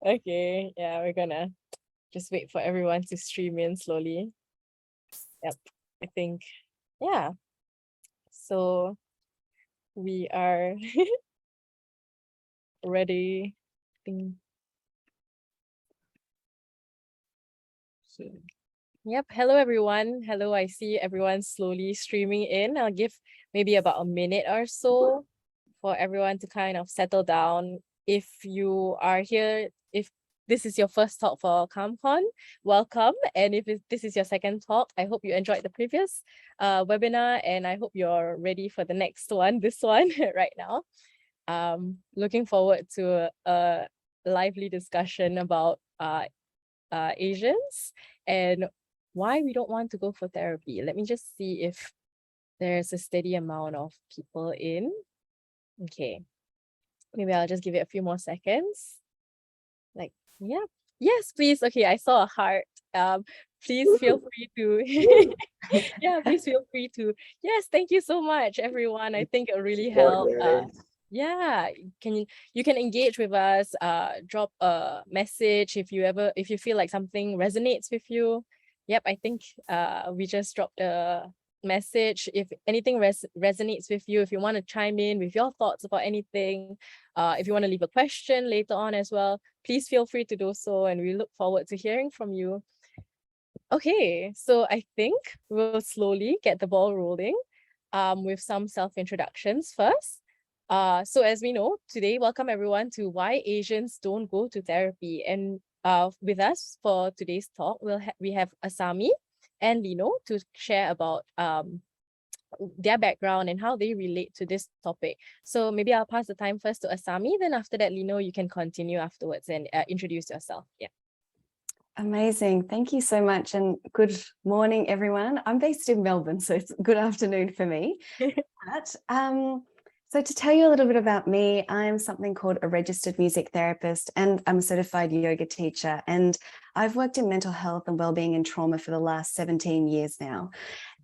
Okay, yeah, we're gonna just wait for everyone to stream in slowly. Yep, I think, yeah. So we are ready. Yep. Hello, everyone. Hello. I see everyone slowly streaming in. I'll give maybe about a minute or so for everyone to kind of settle down. If you are here, if this is your first talk for CalmCon, welcome. And if this is your second talk, I hope you enjoyed the previous webinar, and I hope you're ready for the next one, this one right now. Looking forward to a lively discussion about Asians and why we don't want to go for therapy. Let me just see if there's a steady amount of people in. Okay, maybe I'll just give it a few more seconds. Like, yeah, yes, please. Okay, I saw a heart. Please feel free to, yeah, please feel free to. Yes, thank you so much, everyone. I think it really helped. Yeah, you can engage with us, drop a message if you feel like something resonates with you. Yep, I think we just dropped a message. If anything resonates with you, if you want to chime in with your thoughts about anything, if you want to leave a question later on as well, please feel free to do so, and we look forward to hearing from you. Okay, so I think we'll slowly get the ball rolling with some self-introductions first. So as we know, today, welcome everyone to Why Asians Don't Go to Therapy. And with us for today's talk, we have Asami and Lino to share about their background and how they relate to this topic. So maybe I'll pass the time first to Asami, then after that, Lino, you can continue afterwards and introduce yourself. Yeah. Amazing. Thank you so much. And good morning, everyone. I'm based in Melbourne, so it's good afternoon for me. So to tell you a little bit about me, I'm something called a registered music therapist, and I'm a certified yoga teacher. And I've worked in mental health and wellbeing and trauma for the last 17 years now.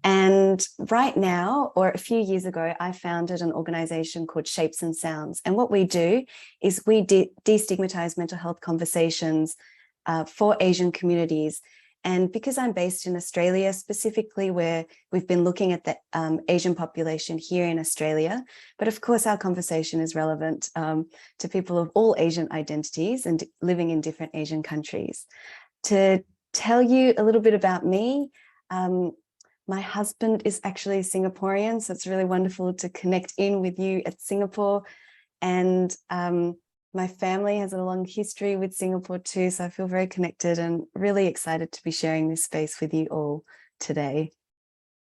And right now, or a few years ago, I founded an organization called Shapes and Sounds. And what we do is we destigmatize mental health conversations for Asian communities. And because I'm based in Australia, specifically where we've been looking at the Asian population here in Australia, but of course our conversation is relevant to people of all Asian identities and living in different Asian countries. To tell you a little bit about me, my husband is actually Singaporean, so it's really wonderful to connect in with you at Singapore. And my family has a long history with Singapore too, so I feel very connected and really excited to be sharing this space with you all today.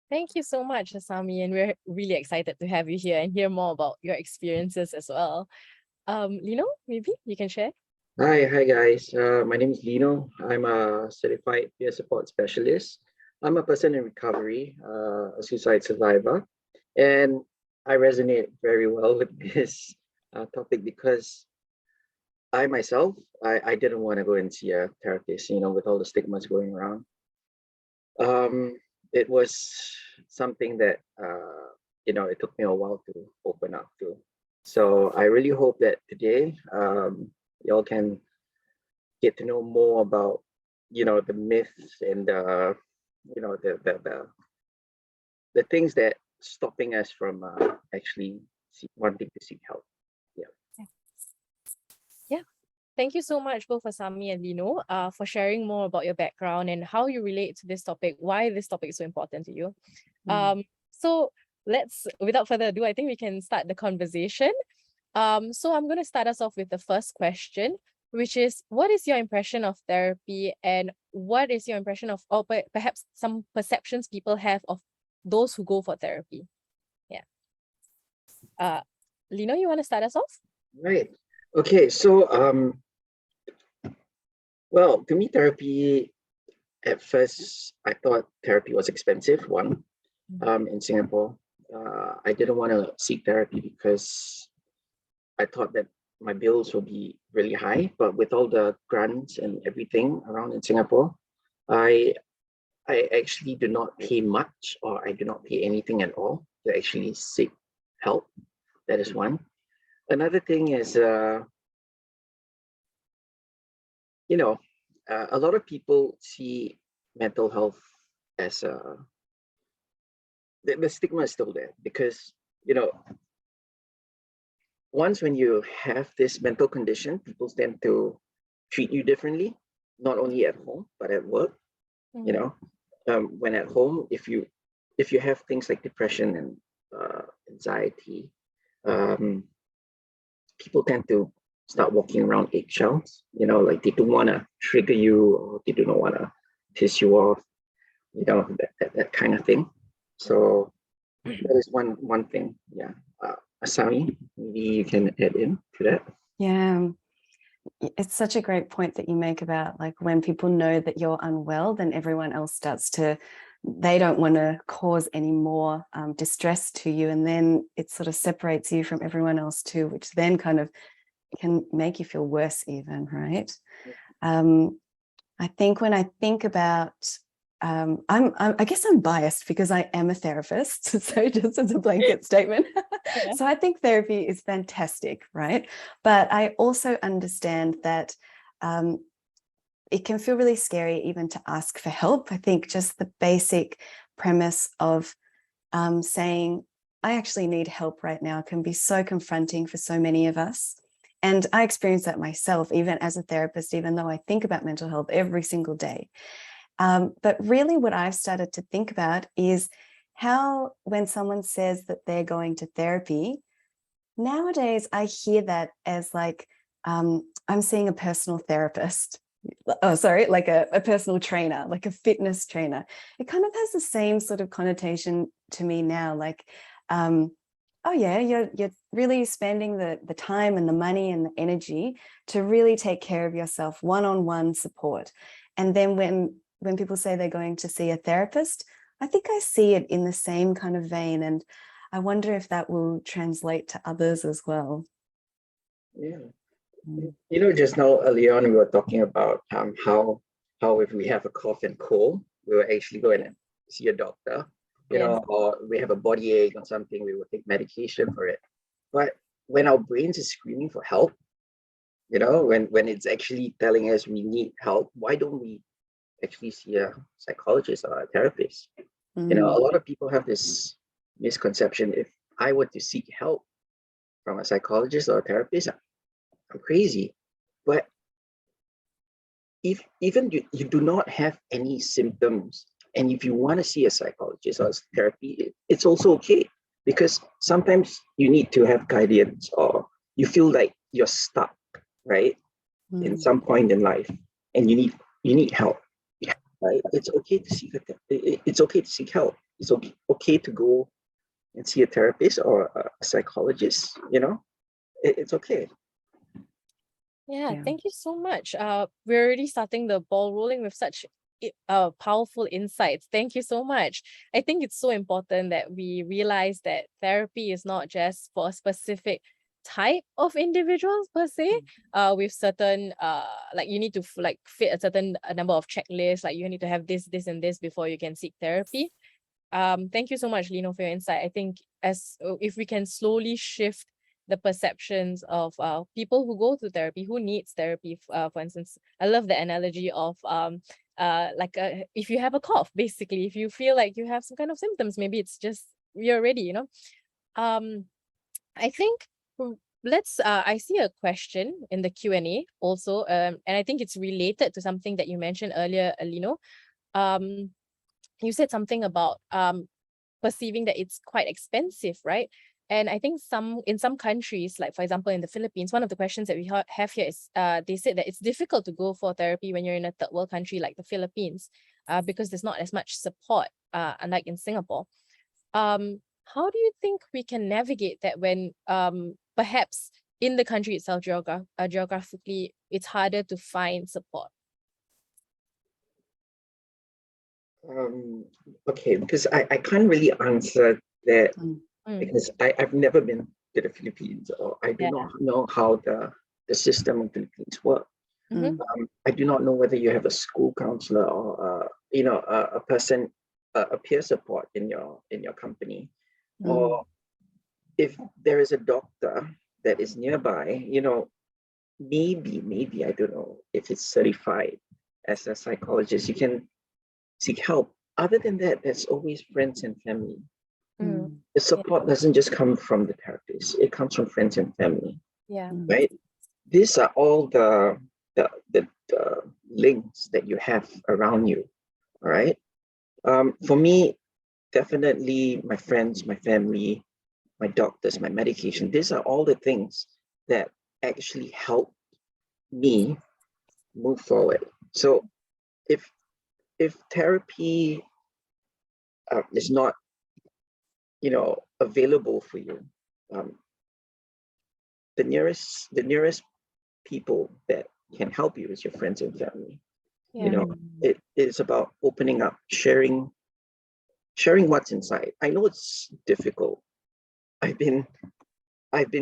Thank you so much, Asami, and we're really excited to have you here and hear more about your experiences as well. Lino, maybe you can share? Hi guys. My name is Lino. I'm a certified peer support specialist. I'm a person in recovery, a suicide survivor, and I resonate very well with this topic because I myself, I didn't want to go and see a therapist, with all the stigmas going around. It was something that, it took me a while to open up to. So I really hope that today, y'all can get to know more about, the myths and, the things that stopping us from actually wanting to seek help. Yeah. Thank you so much, both Asami and Lino, for sharing more about your background and how you relate to this topic, why this topic is so important to you. So without further ado, I think we can start the conversation. So I'm going to start us off with the first question, which is, what is your impression of therapy, and what is your impression of, or perhaps some perceptions people have of those who go for therapy? Yeah. Lino, you want to start us off? Right. Okay. So, well, to me, therapy, at first, I thought therapy was expensive, in Singapore. I didn't want to seek therapy because I thought that my bills will be really high, but with all the grants and everything around in Singapore, I actually do not pay much, or I do not pay anything at all to actually seek help. That is one. Another thing is, a lot of people see mental health as the stigma is still there because, once when you have this mental condition, people tend to treat you differently, not only at home, but at work. When at home, if you have things like depression and anxiety, people tend to start walking around eggshells, like they don't want to trigger you or they do not want to piss you off, that kind of thing. So that is one thing. Yeah. Asami, maybe you can add in to that. Yeah, it's such a great point that you make about like when people know that you're unwell, then everyone else starts to, they don't want to cause any more distress to you. And then it sort of separates you from everyone else too, which then kind of can make you feel worse even, right? I think when I think about, I guess I'm biased because I am a therapist. So just as a blanket statement. Yeah. So I think therapy is fantastic, right? But I also understand that it can feel really scary even to ask for help. I think just the basic premise of saying, I actually need help right now can be so confronting for so many of us. And I experience that myself, even as a therapist, even though I think about mental health every single day. But really what I've started to think about is how when someone says that they're going to therapy, nowadays I hear that as like, I'm seeing a personal therapist. Oh, sorry, like a personal trainer, like a fitness trainer. It kind of has the same sort of connotation to me now, like, oh yeah, you're really spending the time and the money and the energy to really take care of yourself, one-on-one support. And then when people say they're going to see a therapist, I think I see it in the same kind of vein. And I wonder if that will translate to others as well. Yeah. Just now earlier on, we were talking about how if we have a cough and cold, we will actually go in and see a doctor, Yes. or we have a body ache or something, we will take medication for it. But when our brains is screaming for help, when it's actually telling us we need help, why don't we actually see a psychologist or a therapist? A lot of people have this misconception: if I were to seek help from a psychologist or a therapist, I'm crazy. But if even you do not have any symptoms, and if you want to see a psychologist or therapy, it's also okay, because sometimes you need to have guidance, or you feel like you're stuck, right, in some point in life, and you need help, right? It's okay to seek it's okay to seek help. It's okay to go and see a therapist or a psychologist. It's okay. Yeah, thank you so much. We're already starting the ball rolling with such powerful insights. Thank you so much. I think it's so important that we realize that therapy is not just for a specific type of individuals per se. With certain like you need to like fit a certain number of checklists. Like you need to have this, this, and this before you can seek therapy. Thank you so much, Lino, for your insight. I think if we can slowly shift the perceptions of people who go to therapy, who needs therapy. For instance, I love the analogy of if you have a cough, basically, if you feel like you have some kind of symptoms, maybe it's just you're ready. I think let's. I see a question in the Q&A also, and I think it's related to something that you mentioned earlier, Lino. You said something about perceiving that it's quite expensive, right? And I think in some countries, like for example in the Philippines, one of the questions that we have here is they said that it's difficult to go for therapy when you're in a third world country like the Philippines, because there's not as much support, unlike in Singapore. How do you think we can navigate that when perhaps in the country itself, geographically, it's harder to find support? Okay, because I can't really answer that because I've never been to the Philippines, or I do not know how the system in the Philippines work. I do not know whether you have a school counselor or a person, a peer support in your company, or if there is a doctor that is nearby, maybe, I don't know if it's certified as a psychologist, you can seek help. Other than that, there's always friends and family. Mm. The support doesn't just come from the therapist, it comes from friends and family, Yeah. right? These are all the links that you have around you, all right? For me, definitely my friends, my family, my doctors, my medication, these are all the things that actually help me move forward. So if therapy is not available for you, the nearest people that can help you is your friends and family. Yeah. It is about opening up, sharing what's inside. I know it's difficult. I've been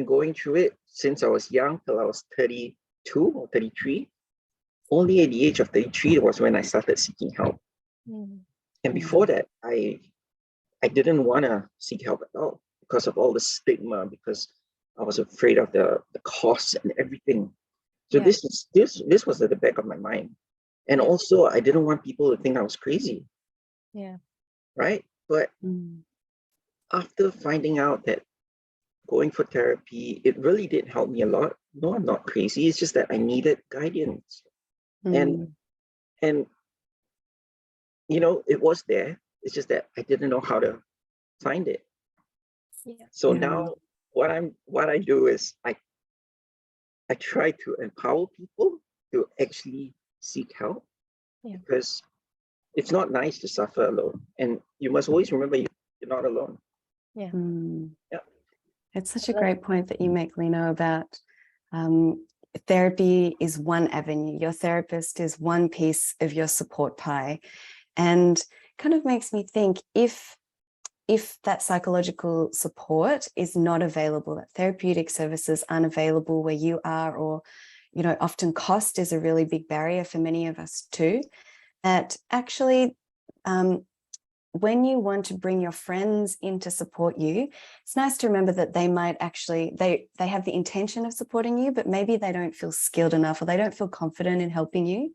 going through it since I was young till I was 32 or 33. Only at the age of 33 was when I started seeking help. And before that, I didn't want to seek help at all because of all the stigma, because I was afraid of the costs and everything. So Yeah. this was at the back of my mind. And also I didn't want people to think I was crazy. Yeah. Right? But after finding out that going for therapy, it really did help me a lot. No, I'm not crazy. It's just that I needed guidance. And it was there. It's just that I didn't know how to find it. Yeah. So now what I do is I try to empower people to actually seek help, because it's not nice to suffer alone. And you must always remember you're not alone. Yeah. Yeah. It's such a great point that you make, Lino, about therapy is one avenue. Your therapist is one piece of your support pie. And kind of makes me think, if that psychological support is not available, that therapeutic services aren't available where you are, or, often cost is a really big barrier for many of us too, that actually, when you want to bring your friends in to support you, it's nice to remember that they might actually, they have the intention of supporting you, but maybe they don't feel skilled enough, or they don't feel confident in helping you.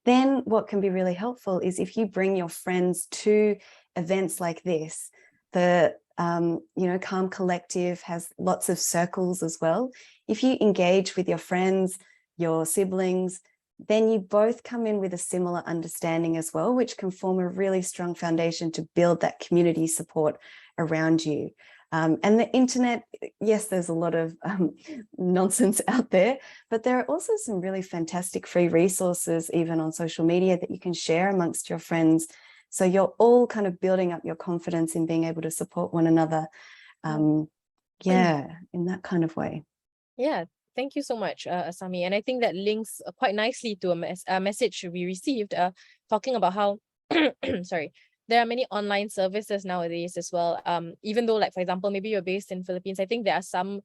Then what can be really helpful is if you bring your friends to events like this. The Calm Collective has lots of circles as well. If you engage with your friends, your siblings, then you both come in with a similar understanding as well, which can form a really strong foundation to build that community support around you. And the internet, yes, there's a lot of nonsense out there, but there are also some really fantastic free resources, even on social media, that you can share amongst your friends. So you're all kind of building up your confidence in being able to support one another. In that kind of way. Yeah. Thank you so much, Asami. And I think that links quite nicely to a message we received talking about how, sorry, there are many online services nowadays as well. Even though, like, for example, maybe you're based in Philippines, I think there are some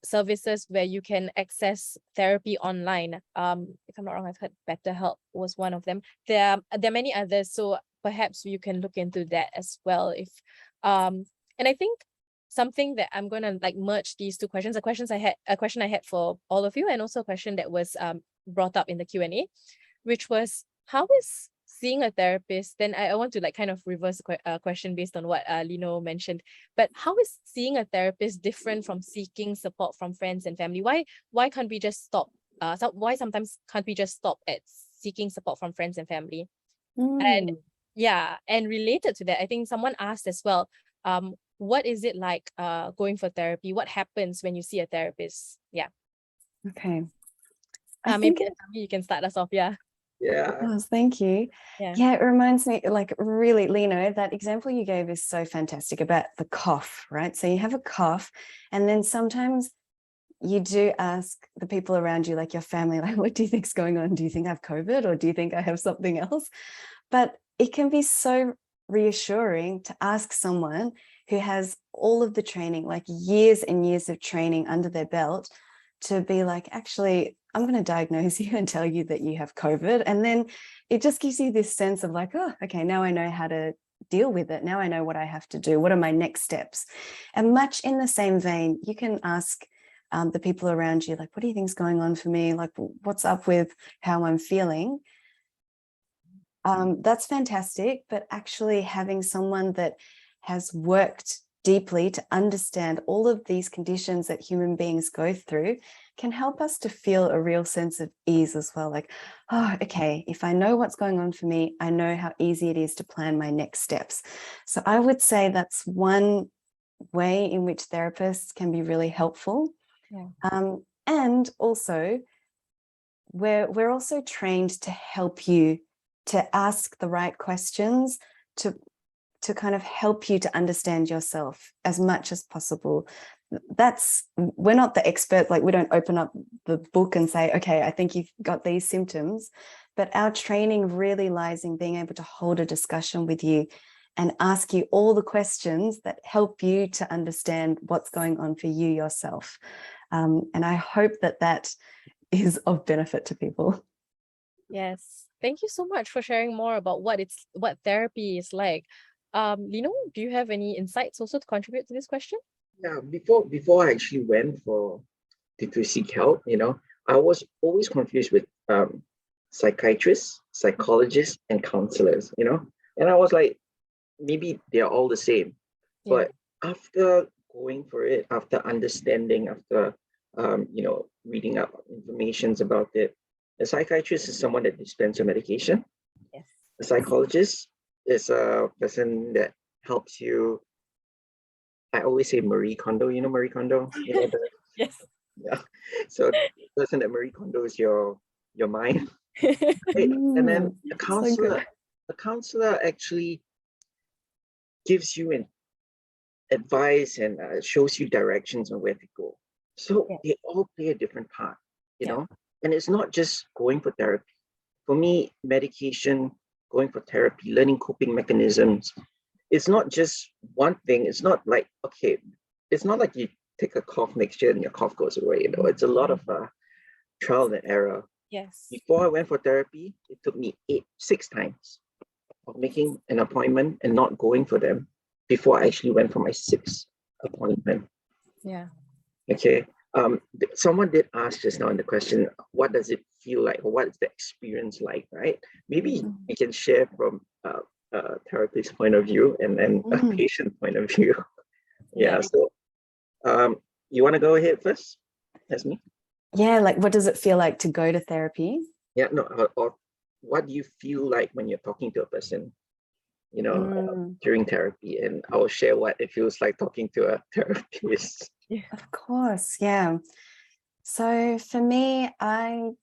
services where you can access therapy online. If I'm not wrong, I've heard BetterHelp was one of them. There are many others, so perhaps you can look into that as well. And I think something that I'm gonna merge these two questions, a question I had for all of you, and also a question that was brought up in the Q&A, which was, how is seeing a therapist, then I want to kind of reverse a question based on what Lino mentioned, but how is seeing a therapist different from seeking support from friends and family? Why can't we just stop? Why sometimes can't we just stop at seeking support from friends and family? And related to that, I think someone asked as well, what is it like going for therapy? What happens when you see a therapist? Yeah. Okay. Maybe you can start us off. Yeah. Oh, thank you. Yeah, it reminds me, really, Lino, that example you gave is so fantastic about the cough, right? So you have a cough, and then sometimes you do ask the people around you, like your family, what do you think's going on? Do you think I have COVID, or do you think I have something else? But it can be so reassuring to ask someone who has all of the training, like years and years of training under their belt, to be like, actually, I'm going to diagnose you and tell you that you have COVID. And then it just gives you this sense of oh, okay, now I know how to deal with it. Now I know what I have to do. What are my next steps? And much in the same vein, you can ask the people around you, like, what do you think's going on for me? Like, what's up with how I'm feeling? That's fantastic. But actually having someone that has worked deeply to understand all of these conditions that human beings go through can help us to feel a real sense of ease as well. Like, oh, okay, if I know what's going on for me, I know how easy it is to plan my next steps. So I would say that's one way in which therapists can be really helpful. Yeah. And also, we're also trained to help you to ask the right questions, to kind of help you to understand yourself as much as possible. We're not the expert, like we don't open up the book and say, okay, I think you've got these symptoms, but our training really lies in being able to hold a discussion with you and ask you all the questions that help you to understand what's going on for you yourself. And I hope that is of benefit to people. Yes. Thank you so much for sharing more about what therapy is like. Lino, do you have any insights also to contribute to this question? Yeah, before I actually went to seek help, I was always confused with psychiatrists, psychologists, and counselors, and I was like, maybe they're all the same. Yeah. But after going for it, after understanding, after reading up informations about it, a psychiatrist is someone that dispenses medication. Yes. A psychologist is a person that helps you. I always say Marie Kondo. You know Marie Kondo? Yes. Yeah. So the person that Marie Kondo is your mind. Right? And then So good. a counselor actually gives you an advice and shows you directions on where to go. So Yeah. they all play a different part, Yeah. and it's not just going for therapy. For me, medication, going for therapy, learning coping mechanisms, it's not just one thing. It's not like, okay, it's not like you take a cough mixture and your cough goes away. It's a lot of trial and error. Yes. Before I went for therapy, it took me 6 times of making an appointment and not going for them before I actually went for my 6th appointment. Yeah. Okay. Someone did ask just now in the question, what does it feel like, or what is the experience like, right? Maybe we can share from a therapist's point of view and then a patient point of view. Yeah. So, you want to go ahead first? That's me. Yeah, like what does it feel like to go to therapy? Yeah. No. Or what do you feel like when you're talking to a person? During therapy, and I'll share what it feels like talking to a therapist. Of course, yeah. So for me, I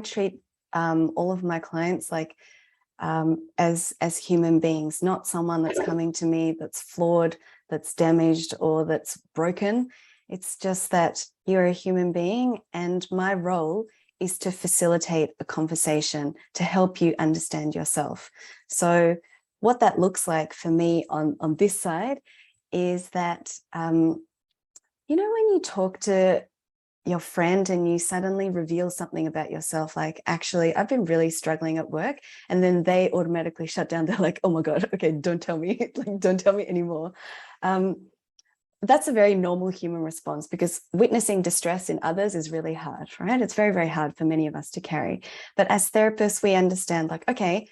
treat all of my clients like as human beings, not someone that's coming to me that's flawed, that's damaged, or that's broken. It's just that you're a human being, and my role is to facilitate a conversation to help you understand yourself. So what that looks like for me on this side is that, when you talk to your friend and you suddenly reveal something about yourself, like, actually, I've been really struggling at work, and then they automatically shut down. They're like, oh my God, okay, don't tell me, like, don't tell me anymore. That's a very normal human response, because witnessing distress in others is really hard, right? It's very, very hard for many of us to carry. But as therapists, we understand, like, okay,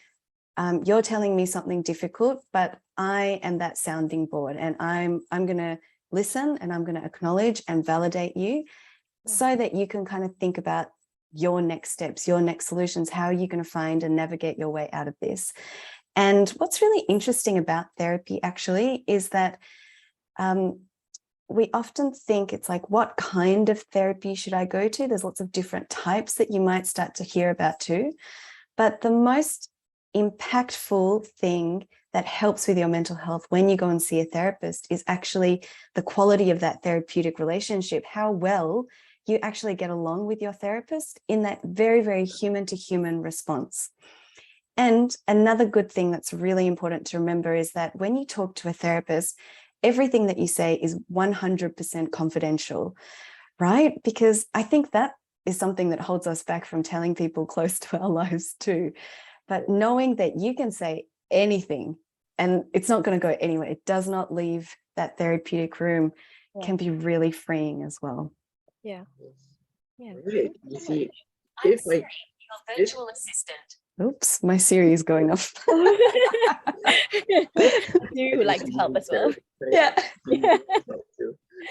you're telling me something difficult, but I am that sounding board, and I'm going to listen, and I'm going to acknowledge and validate you, so that you can kind of think about your next steps, your next solutions. How are you going to find and navigate your way out of this? And what's really interesting about therapy actually is that we often think it's like, what kind of therapy should I go to? There's lots of different types that you might start to hear about too. But the most impactful thing that helps with your mental health when you go and see a therapist is actually the quality of that therapeutic relationship, how well you actually get along with your therapist in that very, very human to human response. And another good thing that's really important to remember is that when you talk to a therapist, everything that you say is 100% confidential, right? Because I think that is something that holds us back from telling people close to our lives too. But knowing that you can say anything and it's not going to go anywhere, it does not leave that therapeutic room, can be really freeing as well. Yeah. Yeah. Right. Thank You so see, I'm if Siri, I your if virtual assistant. Oops, my Siri is going off. You would like to help as well. Yeah.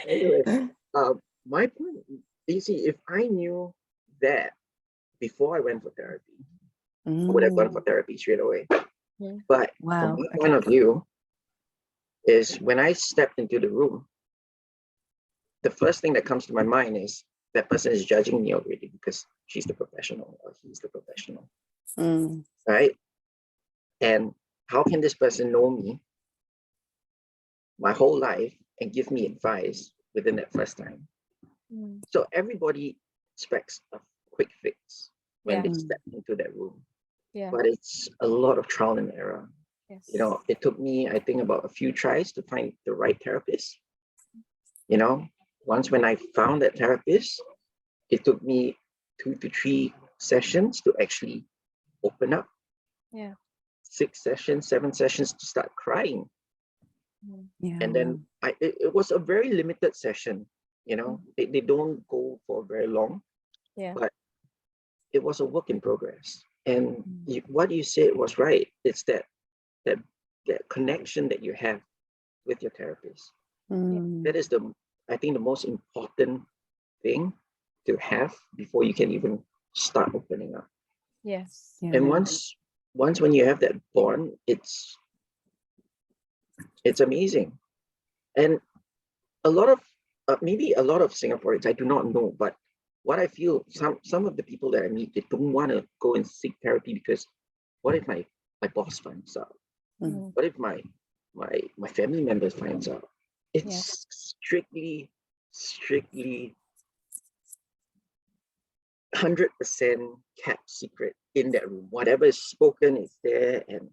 Anyway, my point, you see, if I knew that before I went for therapy, I would have gone for therapy straight away. Mm. But Wow. from my point of view, is when I stepped into the room, the first thing that comes to my mind is that person is judging me already because she's the professional or he's the professional, right? And how can this person know me my whole life and give me advice within that first time? Mm. So everybody expects a quick fix when Yeah. they step into that room, Yeah. but it's a lot of trial and error. Yes. You know, it took me, I think, about a few tries to find the right therapist. You know, once when I found that therapist, it took me 2 to 3 sessions to actually open up. Yeah. 6 sessions, 7 sessions to start crying. Mm. Yeah. And then it was a very limited session. You know, they don't go for very long, Yeah. but it was a work in progress. And what you said was right. It's that connection that you have with your therapist. That is I think the most important thing to have before you can even start opening up. Yes. Yeah. And once when you have that bond, it's amazing. And a lot of maybe a lot of Singaporeans, I do not know, but what I feel, some of the people that I meet, they don't want to go and seek therapy because what if my boss finds out? Mm. What if my family members finds out? It's strictly 100% kept secret in that room. Whatever is spoken is there, and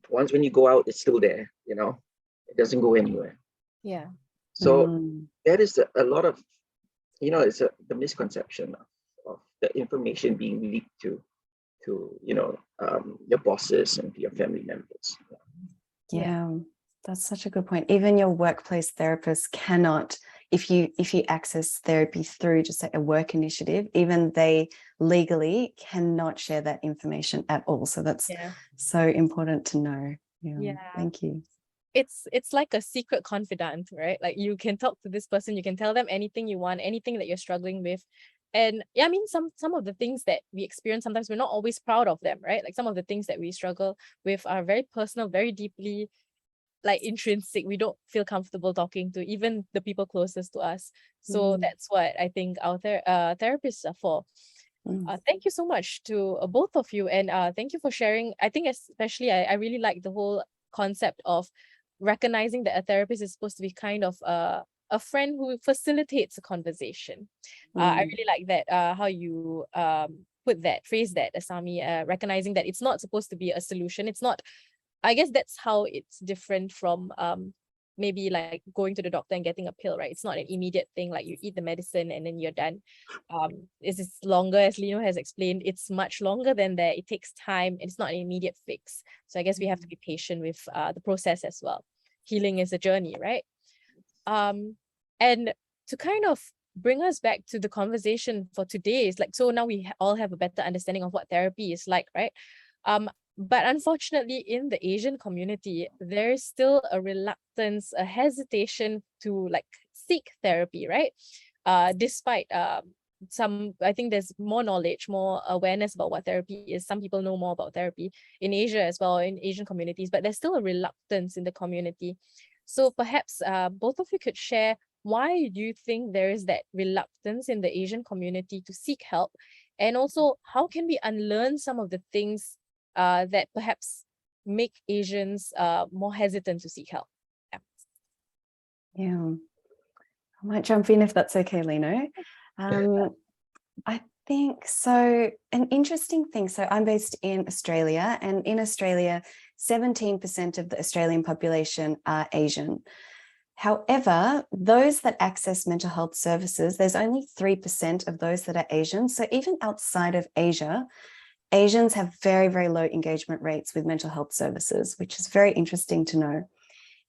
once when you go out, it's still there. You know, it doesn't go anywhere. Yeah. So that is a lot of, you know, it's the misconception of the information being leaked to you know, your bosses and your family members. Yeah, that's such a good point. Even your workplace therapist cannot, if you access therapy through just like a work initiative, even they legally cannot share that information at all. So that's so important to know. Yeah. Thank you. It's like a secret confidant, right? Like you can talk to this person, you can tell them anything you want, anything that you're struggling with. And yeah, I mean, some of the things that we experience, sometimes we're not always proud of them, right? Like some of the things that we struggle with are very personal, very deeply like intrinsic. We don't feel comfortable talking to even the people closest to us. So that's what I think our therapists are for. Thank you so much to both of you, and thank you for sharing. I think especially I really like the whole concept of recognizing that a therapist is supposed to be kind of a friend who facilitates a conversation. I really like that how you phrase that, Asami, recognizing that it's not supposed to be a solution. It's not, I guess that's how it's different from maybe like going to the doctor and getting a pill, right? It's not an immediate thing, like you eat the medicine and then you're done. It's longer, as Lino has explained, it's much longer than that. It takes time and it's not an immediate fix. So I guess we have to be patient with the process as well. Healing is a journey, right? And to kind of bring us back to the conversation for today is like, so now we all have a better understanding of what therapy is like, right? But unfortunately, in the Asian community, there is still a reluctance, a hesitation to like seek therapy, right? Despite I think there's more knowledge, more awareness about what therapy is. Some people know more about therapy in Asia as well, in Asian communities, but there's still a reluctance in the community. So perhaps both of you could share, why do you think there is that reluctance in the Asian community to seek help? And also, how can we unlearn some of the things that perhaps make Asians more hesitant to seek help? Yeah. I might jump in if that's okay, Lino. I think so. An interesting thing. So I'm based in Australia, and in Australia, 17% of the Australian population are Asian. However, those that access mental health services, there's only 3% of those that are Asian. So even outside of Asia, Asians have very, very low engagement rates with mental health services, which is very interesting to know.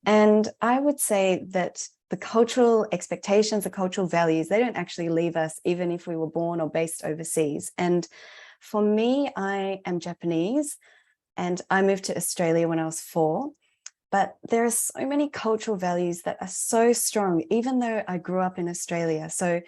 And I would say that the cultural expectations, the cultural values, they don't actually leave us, even if we were born or based overseas. And for me, I am Japanese and I moved to Australia when I was 4. But there are so many cultural values that are so strong, even though I grew up in Australia. So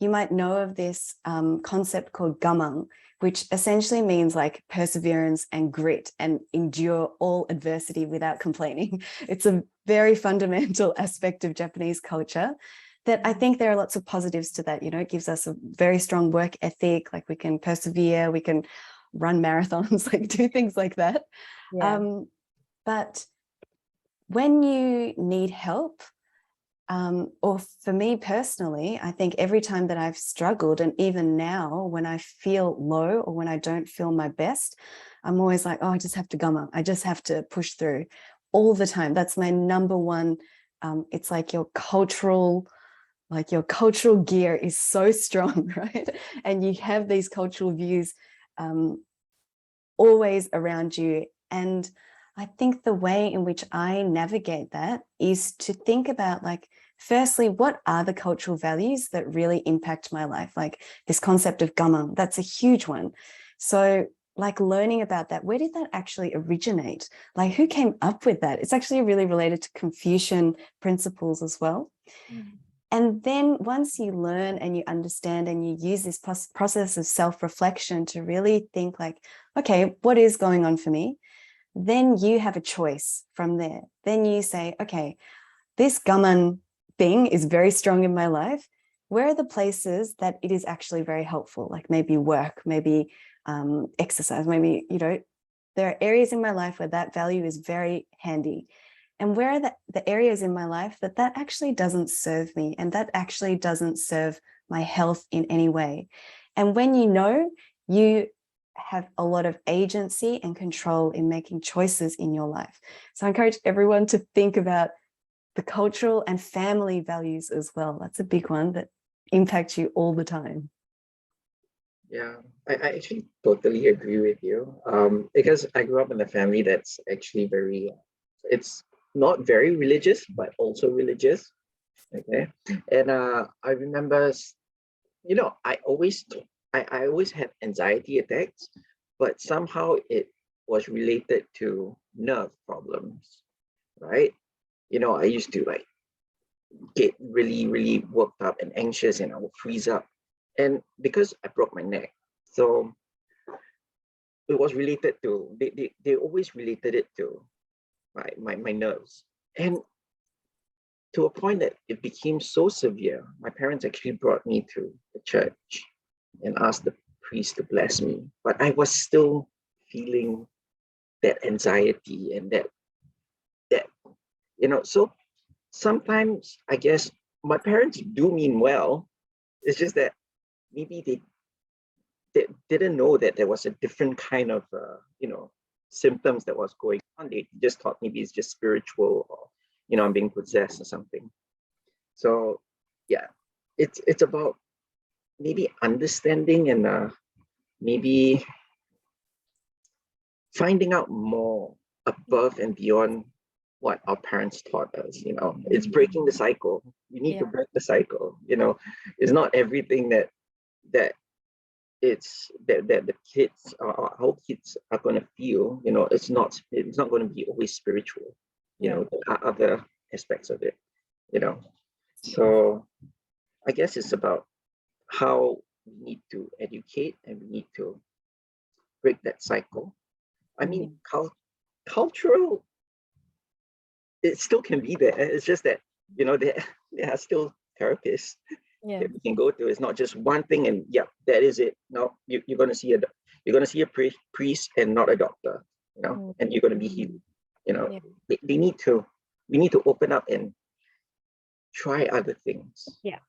you might know of this concept called gaman, which essentially means like perseverance and grit and endure all adversity without complaining. It's a very fundamental aspect of Japanese culture that I think there are lots of positives to that. You know, it gives us a very strong work ethic, like we can persevere, we can run marathons, like do things like that. Yeah. But when you need help, or for me personally, I think every time that I've struggled, and even now when I feel low or when I don't feel my best, I'm always like, oh, I just have to gum up. I just have to push through all the time. That's my number one. It's like your cultural gear is so strong, right? And you have these cultural views always around you. And I think the way in which I navigate that is to think about, like, firstly, what are the cultural values that really impact my life? Like this concept of gaman, that's a huge one. So like learning about that, where did that actually originate? Like who came up with that? It's actually really related to Confucian principles as well. And then once you learn and you understand and you use this process of self-reflection to really think like, okay, what is going on for me? Then you have a choice from there. Then you say, okay, this gaman thing is very strong in my life. Where are the places that it is actually very helpful? Like maybe work, maybe exercise, maybe, you know, there are areas in my life where that value is very handy. And where are the areas in my life that actually doesn't serve me and that actually doesn't serve my health in any way? And when you know, you have a lot of agency and control in making choices in your life. So I encourage everyone to think about the cultural and family values as well. That's a big one that impacts you all the time. Yeah, I actually totally agree with you. Because I grew up in a family that's actually it's not very religious, but also religious. Okay. And I remember, you know, I always had anxiety attacks, but somehow it was related to nerve problems, right? You know, I used to like get really, really worked up and anxious and I would freeze up. And because I broke my neck, so it was related to, they always related it to my nerves. And to a point that it became so severe, my parents actually brought me to the church and asked the priest to bless me. But I was still feeling that anxiety and that, you know, so sometimes I guess my parents do mean well. It's just that maybe they didn't know that there was a different kind of, you know, symptoms that was going on. They just thought maybe it's just spiritual or, you know, I'm being possessed or something. So yeah, it's about maybe understanding and maybe finding out more above and beyond what our parents taught us. You know, it's breaking the cycle. We need to break the cycle. You know, it's not everything that it's that the kids or how kids are going to feel. You know, it's not going to be always spiritual. You know, there are other aspects of it. You know, so I guess it's about how we need to educate and we need to break that cycle. I mean, cultural, it still can be there. It's just that, you know, there are still therapists that we can go to. It's not just one thing and that is it. No, you're going to see a priest and not a doctor, you know, and you're going to be healed. You know, we need to open up and try other things. Yeah,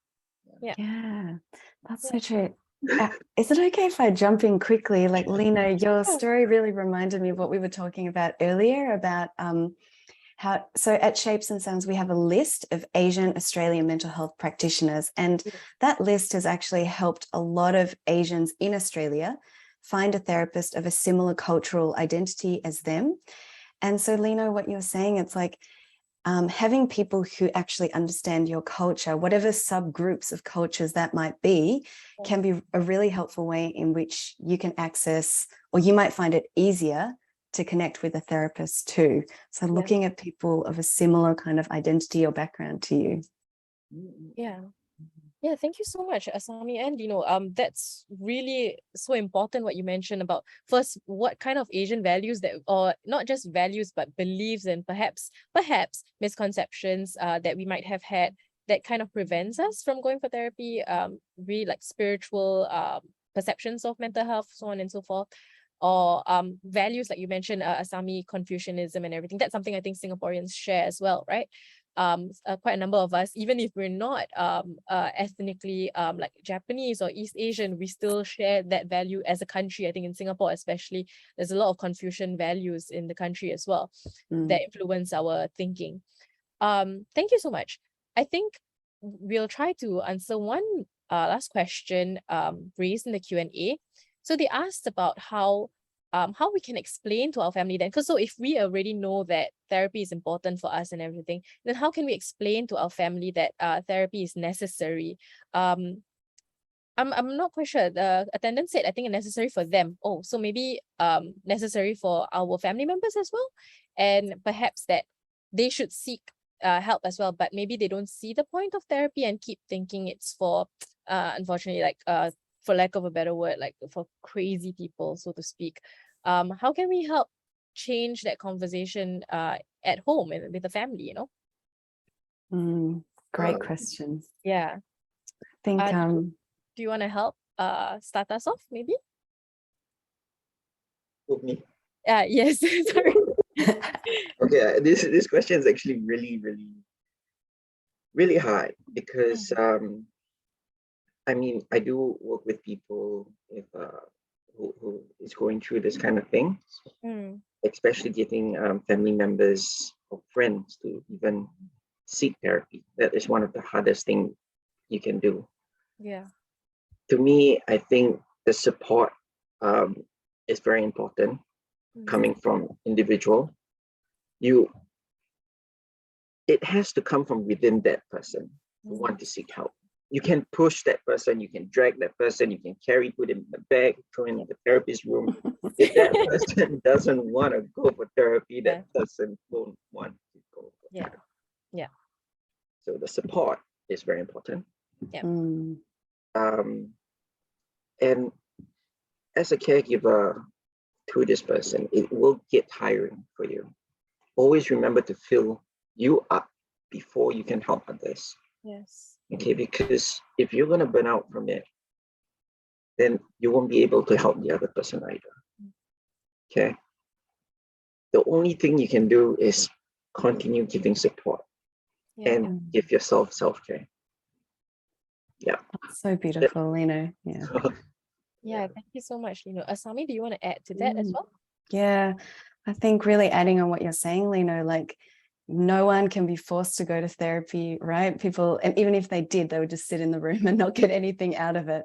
that's so true. Is it okay if I jump in quickly? Like, Lino, your story really reminded me of what we were talking about earlier about so at Shapes and Sounds, we have a list of Asian Australian mental health practitioners. And that list has actually helped a lot of Asians in Australia find a therapist of a similar cultural identity as them. And so, Lino, what you're saying, it's like, having people who actually understand your culture, whatever subgroups of cultures that might be, can be a really helpful way in which you can access, or you might find it easier to connect with a therapist too. So looking at people of a similar kind of identity or background to you. Yeah. Yeah, thank you so much, Asami and Lino. That's really so important what you mentioned about first what kind of Asian values that, or not just values but beliefs and perhaps misconceptions that we might have had that kind of prevents us from going for therapy. Really like spiritual perceptions of mental health, so on and so forth. Or values like you mentioned, Asami, Confucianism and everything. That's something I think Singaporeans share as well, right? Quite a number of us, even if we're not ethnically like Japanese or East Asian, we still share that value as a country. I think in Singapore especially, there's a lot of Confucian values in the country as well that influence our thinking. Thank you so much. I think we'll try to answer one last question raised in the Q&A. So they asked about how we can explain to our family then, because so if we already know that therapy is important for us and everything, then how can we explain to our family that therapy is necessary? I'm not quite sure. The attendant said I think necessary for them. Oh, so maybe necessary for our family members as well, and perhaps that they should seek help as well, but maybe they don't see the point of therapy and keep thinking it's for unfortunately like for lack of a better word, like for crazy people, so to speak. How can we help change that conversation at home and with the family, you know? Great question. Yeah. I think do you want to help start us off maybe? With me. Yes. Sorry. Okay, this question is actually really hard because I mean, I do work with people if who is going through this kind of thing, especially getting family members or friends to even seek therapy. That is one of the hardest things you can do. Yeah. To me, I think the support is very important coming from individual. It has to come from within that person who want to seek help. You can push that person, you can drag that person, you can put him in the bag, throw him in the therapist room. If that person doesn't want to go for therapy, that person won't want to go for therapy. Yeah. So the support is very important. Yeah. And as a caregiver to this person, it will get tiring for you. Always remember to fill you up before you can help others. Yes. Okay, because if you're going to burn out from it, then you won't be able to help the other person either. Okay. The only thing you can do is continue giving support and give yourself self-care. Yeah. So beautiful, Lino. Yeah. Yeah, thank you so much, Lino. Asami, do you want to add to that as well? Yeah, I think really adding on what you're saying, Lino, like no one can be forced to go to therapy, right? People, and even if they did, they would just sit in the room and not get anything out of it.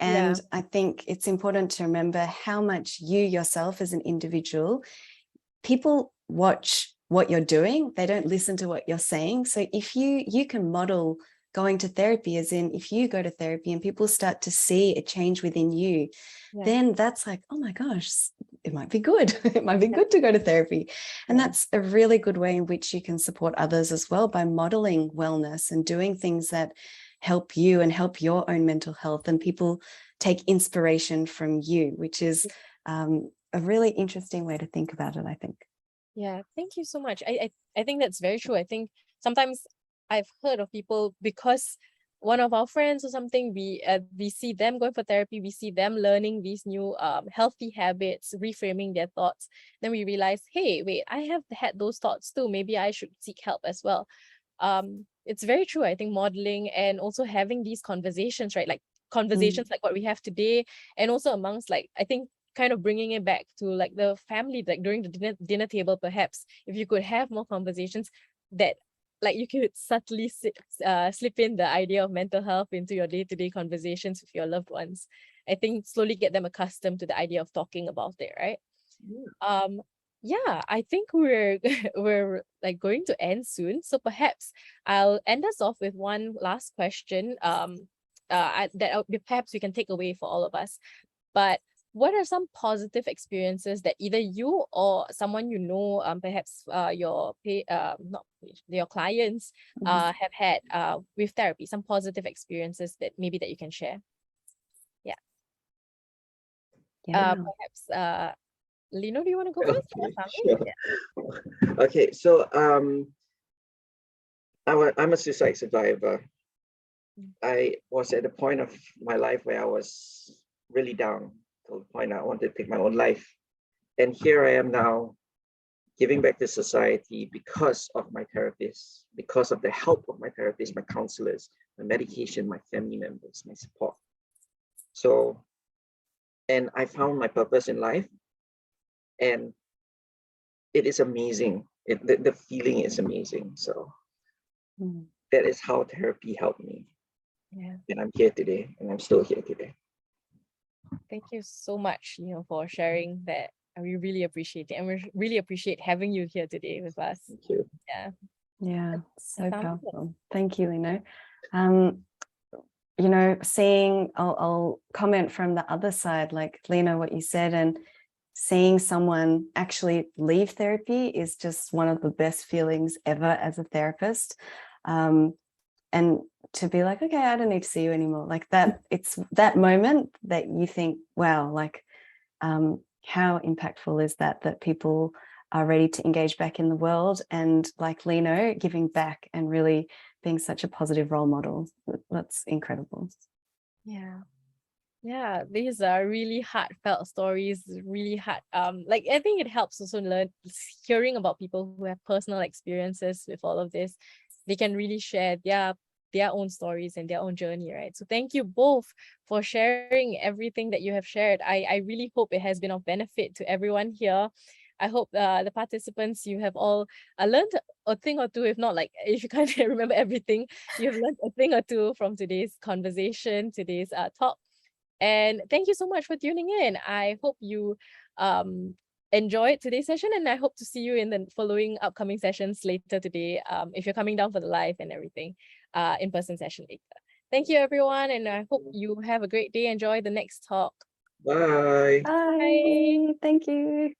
And I think it's important to remember how much you yourself as an individual, people watch what you're doing, they don't listen to what you're saying. So if you can model going to therapy, as in if you go to therapy and people start to see a change within you, then that's like, oh my gosh, it might be good. It might be good to go to therapy. And that's a really good way in which you can support others as well, by modeling wellness and doing things that help you and help your own mental health, and people take inspiration from you, which is a really interesting way to think about it, I think. Yeah, thank you so much. I think that's very true. I think sometimes I've heard of people, because one of our friends or something, we see them going for therapy, we see them learning these new healthy habits, reframing their thoughts. Then we realize, hey, wait, I have had those thoughts too. Maybe I should seek help as well. It's very true. I think modeling and also having these conversations, right? Like conversations like what we have today, and also amongst, like, I think kind of bringing it back to like the family, like during the dinner table, perhaps if you could have more conversations that, like, you could subtly slip in the idea of mental health into your day-to-day conversations with your loved ones. I think slowly get them accustomed to the idea of talking about it, right? yeah, I think we're we're like going to end soon. So perhaps I'll end us off with one last question. Perhaps we can take away for all of us. But what are some positive experiences that either you or someone you know, perhaps not your clients, Mhm. have had with therapy? Some positive experiences that maybe that you can share. Yeah. Yeah. Perhaps Lino, do you want to go first? Or Okay, Asami? sure. Okay, so I'm a suicide survivor. I was at a point of my life where I was really down to the point I wanted to take my own life. And here I am now giving back to society because of my therapist, because of the help of my therapist, my counselors, my medication, my family members, my support. So, and I found my purpose in life, and it is amazing. The feeling is amazing. So Mm. that is how therapy helped me. Yeah. And I'm here today, and I'm still here today. Thank you so much, for sharing that. And we really appreciate it. And we really appreciate having you here today with us. Thank you. Yeah. Yeah, so Asami? powerful. Thank you, Lino. I'll comment from the other side, like Lino, what you said, and seeing someone actually leave therapy is just one of the best feelings ever as a therapist. And to be like, okay, I don't need to see you anymore. Like that, it's that moment that you think, wow, like how impactful is that people are ready to engage back in the world, and like Lino, giving back and really being such a positive role model. That's incredible. Yeah. Yeah, these are really heartfelt stories, really hard. Like I think it helps also hearing about people who have personal experiences with all of this. They can really share their own stories and their own journey, right? So thank you both for sharing everything that you have shared. I really hope it has been of benefit to everyone here. I hope the participants, you have all learned a thing or two. If not, like if you can't remember everything, you've learned a thing or two from today's conversation, today's talk. And thank you so much for tuning in. I hope you enjoyed today's session, and I hope to see you in the following upcoming sessions later today. If you're coming down for the live and everything, in-person session later. Thank you, everyone, and I hope you have a great day. Enjoy the next talk. Bye. Bye. Bye. Thank you.